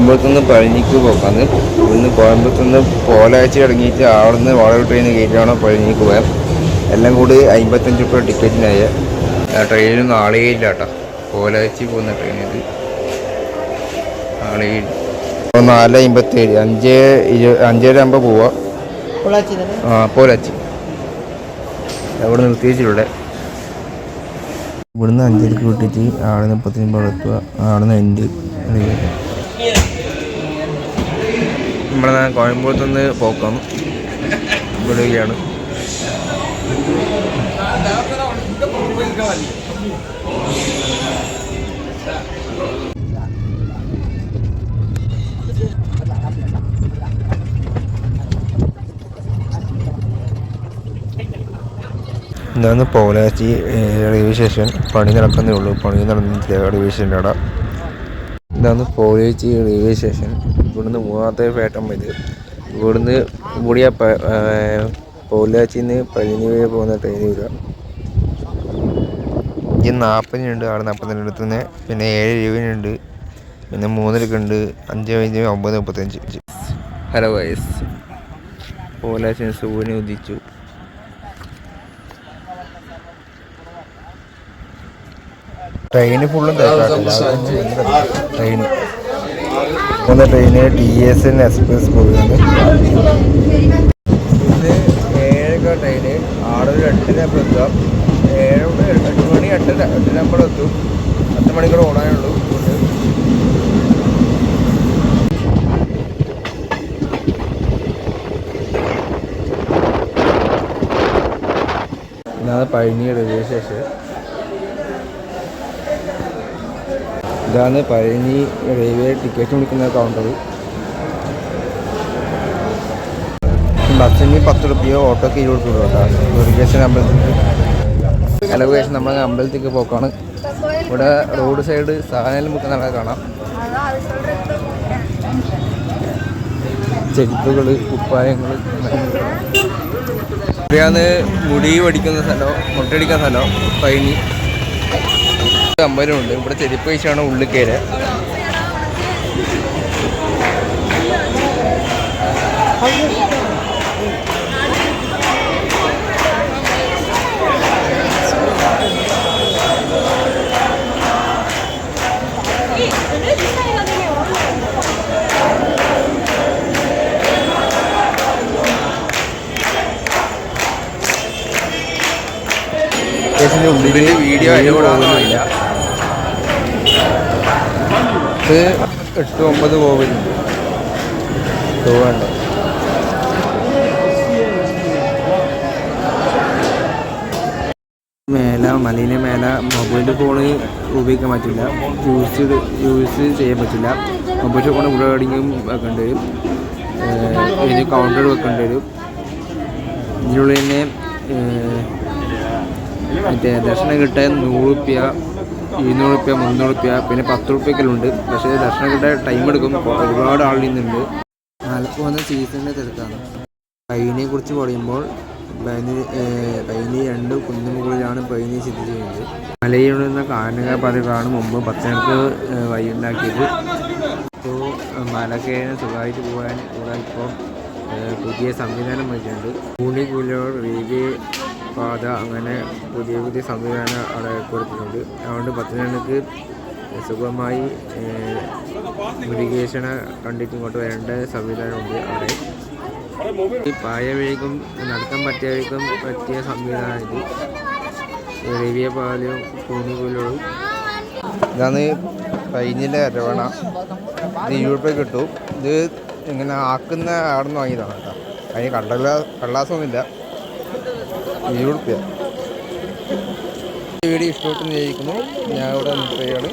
കോയമ്പത്തൂർ പഴനിക്ക് പോക്കാന്ന്. ഇവിടുന്ന് കോയമ്പത്തൂർ പോലാച്ചി ഇറങ്ങിയിട്ട് അവിടുന്ന് വാളൂർ ട്രെയിൻ കയറ്റിയാണ് പഴനിക്ക് പോയാൽ എല്ലാം കൂടി 55 രൂപ ടിക്കറ്റിനായ. ട്രെയിനൊന്നും ആളേ ഇല്ല കേട്ടോ. പോലാച്ചി പോകുന്ന ട്രെയിനിൽ ആളേ 4:57 5:20 പോവാ. പോലാച്ചി അവിടെ നിർത്തിയിച്ചിവിടെ. ഇവിടുന്ന് 5:00 വിട്ടിട്ട് ആടെ 30 എത്തുക. ആടെ എൻ്റെ നമ്മളെ കോയമ്പത്തൂർന്ന് പോക്കാം. വിടുകയാണ്. ഇതാണ് പോലാച്ചി റെയിൽവേ സ്റ്റേഷൻ. പണി നടക്കുന്നേ ഉള്ളൂ. പണി നടന്നിട്ടില്ല റെയിൽവേ സ്റ്റേഷൻ്റെ അവിടെ. ഇതാണ് പോലാച്ചി റെയിൽവേ സ്റ്റേഷൻ. ഇവിടുന്ന് 3ാമത്തെ പ്ലാറ്റ്ഫോം ഇത്. ഇവിടുന്ന് കൂടിയ പോലാച്ചിന്ന് പഴനി വരെ പോകുന്ന ട്രെയിൻ വരിക. ഈ 40 അവിടെ 42 തന്നെ. പിന്നെ 7 പിന്നെ 3 5 9:35. ഹലോ ഗൈസ്, പോലാച്ചിന് സൂര്യനെ ഉദിച്ചു. ട്രെയിന് ഫുള്ളും ട്രെയിന് TSN എക്സ്പ്രസ് പോകുന്നത്. ഇന്ന് 7 ട്രെയിന്. ആടെ ഒരു 8:00 എത്തുക. 8 മണി 8:50 എത്തും. 10 മണിക്കൂർ ഓടാനുള്ളൂ. ഇതാണ് പഴനി റെയിൽവേ സ്റ്റേഷൻ. ഇതാണ് പഴനി റെയിൽവേ ടിക്കറ്റ് വിളിക്കുന്ന കൗണ്ടർ. ബസ്സിന് 10 രൂപയോ ഓട്ടോക്ക് 20 രൂപ കേട്ടോ. മുരുകേശൻ അമ്പലത്തിൽ. ഹലോ ഗൈസ്, നമ്മൾ അമ്പലത്തേക്ക് പോക്കാണ്. ഇവിടെ റോഡ് സൈഡ് സാധനം വിൽക്കുന്ന കാണാം. ചെരുപ്പുകൾ, കുപ്പായങ്ങൾ. ഇവിടെയാണ് മുടി പഠിക്കുന്ന സ്ഥലം, മുട്ടടിക്കുന്ന സ്ഥലം. പഴനി അമ്പലമുണ്ട്. ഇവിടെ ചെരുപ്പ് കഴിച്ചാണ് ഉള്ളിൽ കയറുക. ഉള്ളിൽ വീഡിയോ അടിപൊളിയില്ല. ഇത് 8-9 പോവുന്നുണ്ട്. വേണ്ട. മലീനെ മേലെ മൊബൈൽ ഫോണ് ഉപയോഗിക്കാൻ പറ്റില്ല. യൂസ് ചെയ്യാൻ പറ്റില്ല. മൊബൈൽ ഫോൺ ഇവിടെ എവിടെയെങ്കിലും വെക്കേണ്ടി വരും. ഇതിന് കൗണ്ടർ വെക്കേണ്ടി വരും. ഇതിനുള്ളിൽ തന്നെ മറ്റേ ദർശനം കിട്ടാൻ 100 രൂപ, 200 രൂപ, 300 രൂപ, പിന്നെ 10 രൂപയ്ക്കെല്ലാം. പക്ഷേ ദർശനം കിട്ടാൻ ടൈം എടുക്കും. ഒരുപാട് ആളുന്നുണ്ട്. ആലപ്പുഴ വന്ന സീസണിൻ്റെ തിരക്കാണ്. പഴനിയെ കുറിച്ച് പറയുമ്പോൾ പഴനി 2 കുന്നുമുകളിലാണ് പഴനി സ്ഥിതി ചെയ്യുന്നത്. മലയിൽ നിന്ന് കാനക പതിവാണ് മുമ്പ് ഭക്തർക്ക് വഴിയുണ്ടാക്കിയത്. ഇപ്പോൾ മല കയറി സുഖമായിട്ട് പോകാൻ ഇവിടെ ഇപ്പോൾ പുതിയ സംവിധാനം വെച്ചിട്ടുണ്ട്. കൂലിക്കൂലിയോട് റെയിൽവേ പാത അങ്ങനെ പുതിയ സംവിധാനം അവിടെ കൊടുത്തിട്ടുണ്ട്. അതുകൊണ്ട് ഭക്തജനങ്ങൾക്ക് സുഖമായി മുരുകേശനെ കണ്ടിട്ട് ഇങ്ങോട്ട് വരേണ്ട സംവിധാനമുണ്ട് അവിടെ. പായ വഴിക്കും നടക്കാൻ പറ്റിയ സംവിധാനം ഇത്. റെയിൽവേ പാലവും കൂലിക്കൂലിയോടും. ഇതാണ് പഴനിയിലെ അരവണ. ഇത് 20 രൂപ കിട്ടും. ഇത് ഇങ്ങനെ ആക്കുന്ന അവിടെ നിന്ന് വാങ്ങിയതാണ് കേട്ടോ. അതിന് കള്ളാസൊന്നുമില്ല. 20 രൂപ. വീഡിയോ ഇഷ്ടപ്പെട്ടെന്ന് വിചാരിക്കുന്നു. ഞാൻ ഇവിടെ നിർത്തുകയാണ്.